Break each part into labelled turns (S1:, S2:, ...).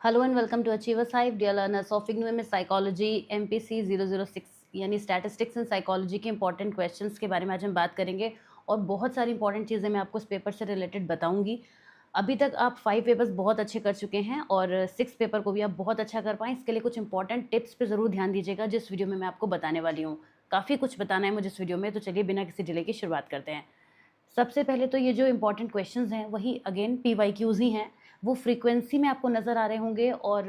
S1: Hello and welcome to Achievers Hive dear learners of IGNOU में psychology MPC 006 यानी statistics and psychology के important questions के बारे में आज हम बात करेंगे और बहुत सारी इंपॉर्टेंट चीज़ें मैं आपको इस पेपर से रिलेटेड बताऊंगी। अभी तक आप 5 पेपर्स बहुत अच्छे कर चुके हैं और 6 पेपर को भी आप बहुत अच्छा कर पाएँ, इसके लिए कुछ इंपॉर्टेंट टिप्स पे ज़रूर ध्यान दीजिएगा जिस वीडियो में मैं आपको बताने वाली हूँ। काफ़ी कुछ बताना है मुझे इस वीडियो में, तो चलिए बिना किसी डिले की शुरुआत करते हैं। सबसे पहले तो ये जो इम्पोर्टेंट क्वेश्चंस हैं वही अगेन पीवाईक्यूज़ ही हैं। वो फ्रीक्वेंसी में आपको नज़र आ रहे होंगे और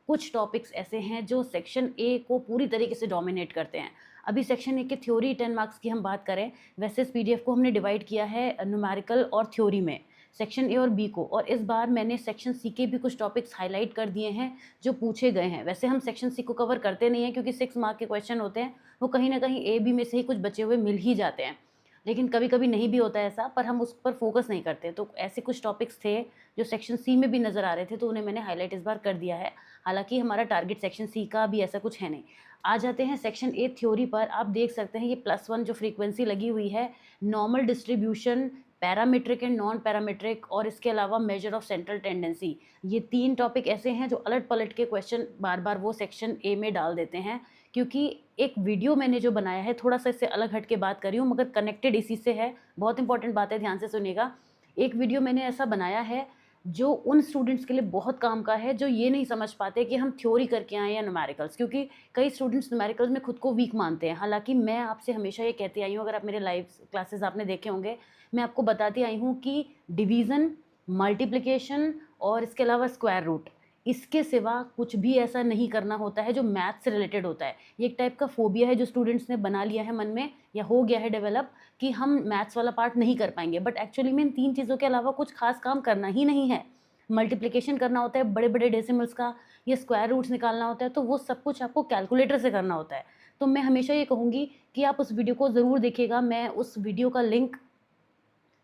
S1: कुछ टॉपिक्स ऐसे हैं जो सेक्शन ए को पूरी तरीके से डोमिनेट करते हैं। अभी सेक्शन ए के थ्योरी 10 मार्क्स की हम बात करें, वैसे इस पीडीएफ को हमने डिवाइड किया है न्यूमेरिकल और थ्योरी में, सेक्शन ए और बी को, और इस बार मैंने सेक्शन सी के भी कुछ टॉपिक्स हाईलाइट कर दिए हैं जो पूछे गए हैं। वैसे हम सेक्शन सी को कवर करते नहीं हैं क्योंकि 6 मार्क के क्वेश्चन होते हैं, वो कहीं ना कहीं ए बी में से ही कुछ बचे हुए मिल ही जाते हैं, लेकिन कभी-कभी नहीं भी होता है ऐसा, पर हम उस पर फ़ोकस नहीं करते। तो ऐसे कुछ टॉपिक्स थे जो सेक्शन सी में भी नज़र आ रहे थे, तो उन्हें मैंने हाइलाइट इस बार कर दिया है। हालाँकि हमारा टारगेट सेक्शन सी का भी ऐसा कुछ है नहीं। आ जाते हैं सेक्शन ए थ्योरी पर। आप देख सकते हैं ये +1 जो फ्रीक्वेंसी लगी हुई है, normal distribution, parametric and non parametric और इसके अलावा मेजर ऑफ सेंट्रल टेंडेंसी। ये 3 टॉपिक ऐसे हैं जो अलट-पलट के क्वेश्चन बार-बार वो सेक्शन ए में डाल देते हैं, क्योंकि एक वीडियो मैंने जो बनाया है थोड़ा-सा इससे अलग हट के बात कर रही हूँ मगर कनेक्टेड इसी से है। बहुत इंपॉर्टेंट बात है, ध्यान से सुनिएगा। एक वीडियो मैंने ऐसा बनाया है जो उन स्टूडेंट्स के लिए बहुत काम का है जो ये नहीं समझ पाते कि हम थ्योरी करके आएँ या न्यूमेरिकल्स, क्योंकि कई स्टूडेंट्स न्यूमेरिकल्स में खुद को वीक मानते हैं। हालाँकि मैं आपसे हमेशा ये कहती आई हूँ, अगर आप मेरे लाइव क्लासेस आपने देखे होंगे, मैं आपको बताती आई हूँ कि डिवीज़न, मल्टीप्लिकेशन और इसके अलावा स्क्वायर रूट, इसके सिवा कुछ भी ऐसा नहीं करना होता है जो मैथ्स से रिलेटेड होता है। ये एक टाइप का फ़ोबिया है जो स्टूडेंट्स ने बना लिया है मन में, या हो गया है डेवलप, कि हम मैथ्स वाला पार्ट नहीं कर पाएँगे। बट एक्चुअली में इन 3 चीज़ों के अलावा कुछ ख़ास काम करना ही नहीं है। मल्टीप्लिकेशन करना होता है बड़े-बड़े डेसिमल्स का, या स्क्वायर रूट्स निकालना होता है, तो वो सब कुछ आपको कैलकुलेटर से करना होता है। तो मैं हमेशा ये कहूँगी कि आप उस वीडियो को ज़रूर देखिएगा। मैं उस वीडियो का लिंक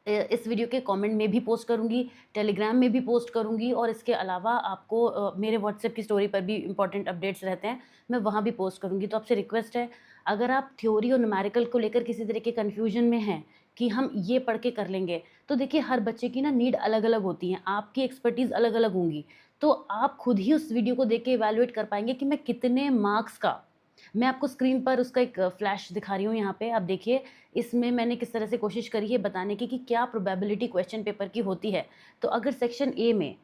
S1: इस वीडियो के कमेंट में भी पोस्ट करूँगी, टेलीग्राम में भी पोस्ट करूँगी, और इसके अलावा आपको मेरे व्हाट्सएप की स्टोरी पर भी इम्पोर्टेंट अपडेट्स रहते हैं, मैं वहाँ भी पोस्ट करूँगी। तो आपसे रिक्वेस्ट है, अगर आप थ्योरी और न्यूमेरिकल को लेकर किसी तरह के कन्फ्यूजन में हैं कि हम ये पढ़ के कर लेंगे, तो देखिए हर बच्चे की ना नीड अलग-अलग होती हैं, आपकी एक्सपर्टीज़ अलग-अलग होंगी। तो आप खुद ही उस वीडियो को देख के इवैल्यूएट कर पाएँगे कि मैं कितने मार्क्स का, मैं आपको स्क्रीन पर उसका एक फ्लैश दिखा रही हूँ यहाँ पे, आप देखिए। इसमें मैंने किस तरह से कोशिश करी है बताने की कि क्या प्रोबेबिलिटी क्वेश्चन पेपर की होती है। तो अगर सेक्शन ए में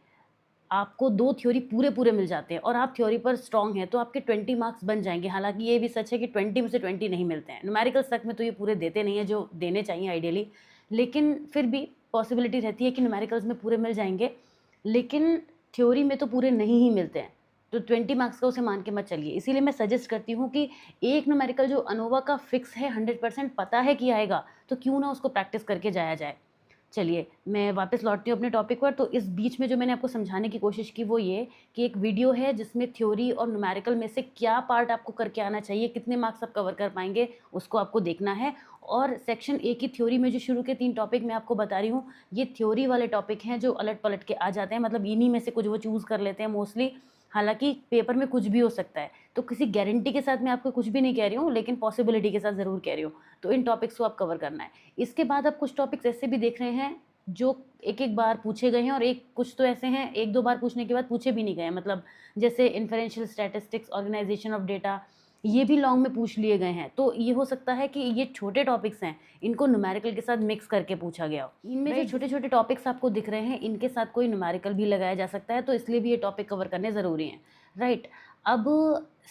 S1: आपको 2 थ्योरी पूरे-पूरे मिल जाते हैं और आप थ्योरी पर स्ट्रॉन्ग हैं, तो आपके 20 मार्क्स बन जाएँगे। हालाँकि ये भी सच है कि 20 में से 20 नहीं मिलते हैं। न्यूमेरिकल्स तक में तो ये पूरे देते नहीं हैं जो देने चाहिए आइडियली, लेकिन फिर भी पॉसिबिलिटी रहती है कि न्यूमेरिकल्स में पूरे मिल जाएँगे, लेकिन थ्योरी में तो पूरे नहीं ही मिलते हैं। तो 20 मार्क्स का उसे मान के मत चलिए। इसीलिए मैं सजेस्ट करती हूँ कि एक न्यूमेरिकल जो अनोवा का फिक्स है, 100% पता है कि आएगा, तो क्यों ना उसको प्रैक्टिस करके जाया जाए। चलिए, मैं वापस लौटती हूँ अपने टॉपिक पर। तो इस बीच में जो मैंने आपको समझाने की कोशिश की वो ये, कि एक वीडियो है जिसमें थ्योरी और न्यूमेरिकल में से क्या पार्ट आपको करके आना चाहिए, कितने मार्क्स आप कवर कर पाएँगे, उसको आपको देखना है। और सेक्शन ए की थ्योरी में जो शुरू के 3 टॉपिक मैं आपको बता रही हूँ, ये थ्योरी वाले टॉपिक हैं जो अलट-पलट के आ जाते हैं, मतलब इन्हीं में से कुछ वो चूज़ कर लेते हैं मोस्टली। हालाँकि पेपर में कुछ भी हो सकता है, तो किसी गारंटी के साथ मैं आपको कुछ भी नहीं कह रही हूँ, लेकिन पॉसिबिलिटी के साथ ज़रूर कह रही हूँ। तो इन टॉपिक्स को आप कवर करना है। इसके बाद आप कुछ टॉपिक्स ऐसे भी देख रहे हैं जो एक-एक बार पूछे गए हैं, और एक कुछ तो ऐसे हैं 1-2 बार पूछने के बाद पूछे भी नहीं गए हैं। मतलब जैसे inferential statistics, organisation of data, ये भी लॉन्ग में पूछ लिए गए हैं। तो ये हो सकता है कि ये छोटे टॉपिक्स हैं, इनको न्यूमेरिकल के साथ मिक्स करके पूछा गया हो। इनमें जो छोटे-छोटे टॉपिक्स आपको दिख रहे हैं, इनके साथ कोई न्यूमेरिकल भी लगाया जा सकता है, तो इसलिए भी ये टॉपिक कवर करने ज़रूरी हैं, राइट? अब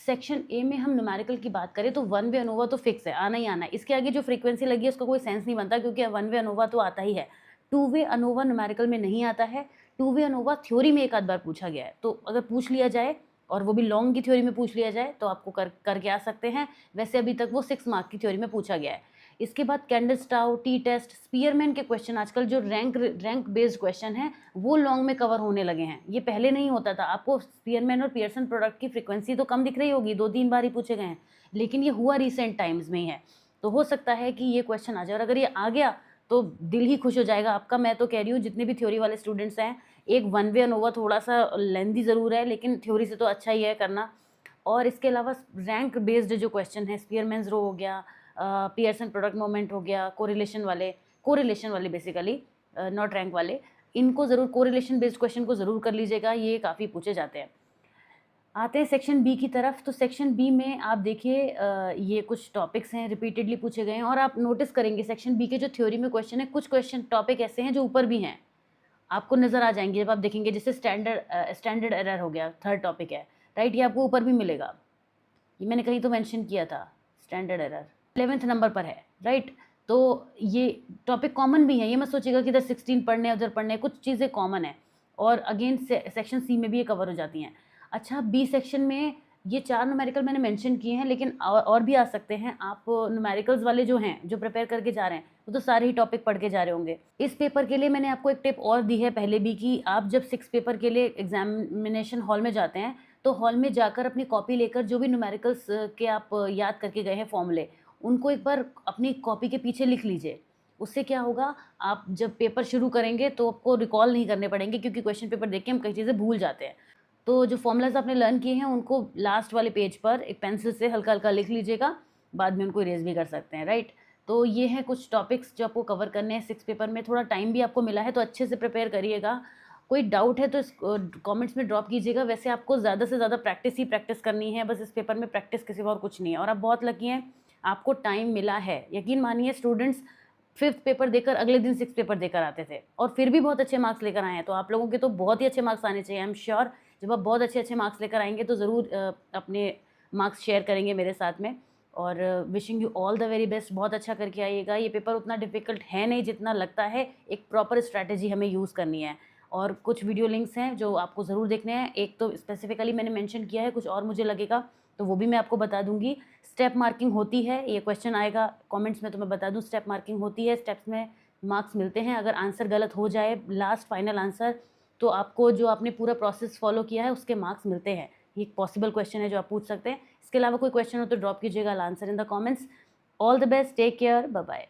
S1: सेक्शन ए में हम न्यूमेरिकल की बात करें तो वन वे अनोवा तो फिक्स है, आना ही आना है। इसके आगे जो फ्रीक्वेंसी लगी है उसका कोई सेंस नहीं बनता, क्योंकि वन वे अनोवा तो आता ही है। टू वे अनोवा न्यूमेरिकल में नहीं आता है। टू वे अनोवा थ्योरी में एक आध बार पूछा गया है, तो अगर पूछ लिया जाए, और वो भी लॉन्ग की थ्योरी में पूछ लिया जाए, तो आपको करके आ सकते हैं। वैसे अभी तक वो 6 मार्क की थ्योरी में पूछा गया है। इसके बाद कैंडलस्टाउ, टी टेस्ट, स्पीयरमैन के क्वेश्चन आजकल जो रैंक बेस्ड क्वेश्चन हैं, वो लॉन्ग में कवर होने लगे हैं। ये पहले नहीं होता था। आपको स्पीयरमैन और पियर्सन प्रोडक्ट की फ्रीक्वेंसी तो कम दिख रही होगी, 2-3 बार ही पूछे गए हैं, लेकिन ये हुआ रिसेंट टाइम्स में ही है। तो हो सकता है कि ये क्वेश्चन आ जाए, और अगर ये आ गया तो दिल ही खुश हो जाएगा आपका। मैं तो कह रही हूँ जितने भी थ्योरी वाले स्टूडेंट्स हैं, एक वन वे अनोवा थोड़ा-सा लेंथी ज़रूर है, लेकिन थ्योरी से तो अच्छा ही है करना। और इसके अलावा रैंक बेस्ड जो क्वेश्चन है, स्पीयरमैन्स रो हो गया, पियर्सन प्रोडक्ट मोमेंट हो गया, कोरिलेशन वाले बेसिकली, नॉट रैंक वाले, इनको ज़रूर कोरिलेशन बेस्ड क्वेश्चन को ज़रूर कर लीजिएगा, ये काफ़ी पूछे जाते हैं। आते हैं सेक्शन बी की तरफ। तो सेक्शन बी में आप देखिए ये कुछ टॉपिक्स हैं रिपीटेडली पूछे गए हैं और आप नोटिस करेंगे सेक्शन बी के जो थ्योरी में क्वेश्चन है, कुछ क्वेश्चन टॉपिक ऐसे हैं जो ऊपर भी हैं, आपको नज़र आ जाएंगे जब आप देखेंगे। जैसे स्टैंडर्ड एरर हो गया, थर्ड टॉपिक है, राइट, ये आपको ऊपर भी मिलेगा, ये मैंने कहीं तो मेंशन किया था, स्टैंडर्ड एरर 11th नंबर पर है, राइट। तो ये टॉपिक कॉमन भी है, ये मत सोचिएगा कि इधर 16 पढ़ने हैं उधर पढ़ने हैं, कुछ चीज़ें कॉमन है और अगेन सेक्शन सी में भी ये कवर हो जाती हैं। अच्छा, बी सेक्शन में ये 4 न्यूमेरिकल मैंने मेंशन किए हैं, लेकिन और भी आ सकते हैं। आप न्यूमेरिकल्स वाले जो हैं, जो प्रिपेयर करके जा रहे हैं, वो तो सारे ही टॉपिक पढ़ के जा रहे होंगे। इस पेपर के लिए मैंने आपको एक टिप और दी है पहले भी कि आप जब 6 पेपर के लिए एग्जामिनेशन हॉल में जाते हैं तो हॉल में जाकर अपनी कॉपी लेकर जो भी न्यूमेरिकल्स के आप याद करके गए हैं फॉर्मूले, उनको एक बार अपनी कॉपी के पीछे लिख लीजिए। उससे क्या होगा, आप जब पेपर शुरू करेंगे तो आपको रिकॉल नहीं करने पड़ेंगे, क्योंकि क्वेश्चन पेपर देख के हम कई चीज़ें भूल जाते हैं। तो जो फॉर्मूलाज आपने लर्न किए हैं उनको लास्ट वाले पेज पर एक पेंसिल से हल्का हल्का लिख लीजिएगा, बाद में उनको इरेज भी कर सकते हैं, राइट। तो ये हैं कुछ टॉपिक्स जो आपको कवर करने हैं 6 पेपर में। थोड़ा टाइम भी आपको मिला है तो अच्छे से प्रिपेयर करिएगा। कोई डाउट है तो इस कमेंट्स में ड्रॉप कीजिएगा। वैसे आपको ज़्यादा से ज़्यादा प्रैक्टिस करनी है, बस इस पेपर में प्रैक्टिस के सिवा और कुछ नहीं है। और आप बहुत लकी हैं, आपको टाइम मिला है। यकीन मानिए, स्टूडेंट्स 5th पेपर देकर अगले दिन 6th पेपर देकर आते थे और फिर भी बहुत अच्छे मार्क्स लेकर आए हैं। तो आप लोगों के तो बहुत ही अच्छे मार्क्स आने चाहिए। आई एम श्योर जब आप बहुत अच्छे मार्क्स लेकर आएंगे तो ज़रूर अपने मार्क्स शेयर करेंगे मेरे साथ में। और wishing you all the very best. बहुत अच्छा करके आइएगा। ये पेपर उतना डिफ़िकल्ट है नहीं जितना लगता है, एक प्रॉपर स्ट्रैटेजी हमें यूज़ करनी है। और कुछ वीडियो लिंक्स हैं जो आपको ज़रूर देखने हैं। एक तो स्पेसिफिकली मैंने मेंशन किया है, कुछ और मुझे लगेगा तो वो भी मैं आपको बता दूंगी। स्टेप मार्किंग होती है, ये क्वेश्चन आएगा कमेंट्स में तो मैं बता दूं, स्टेप मार्किंग होती है, स्टेप्स में मार्क्स मिलते हैं। अगर आंसर गलत हो जाए, लास्ट फाइनल आंसर, तो आपको जो आपने पूरा प्रोसेस फॉलो किया है उसके मार्क्स मिलते हैं। ये एक पॉसिबल क्वेश्चन है जो आप पूछ सकते हैं। इसके अलावा कोई क्वेश्चन हो तो ड्रॉप कीजिएगा, answer in the comments. All the best, take care, bye bye.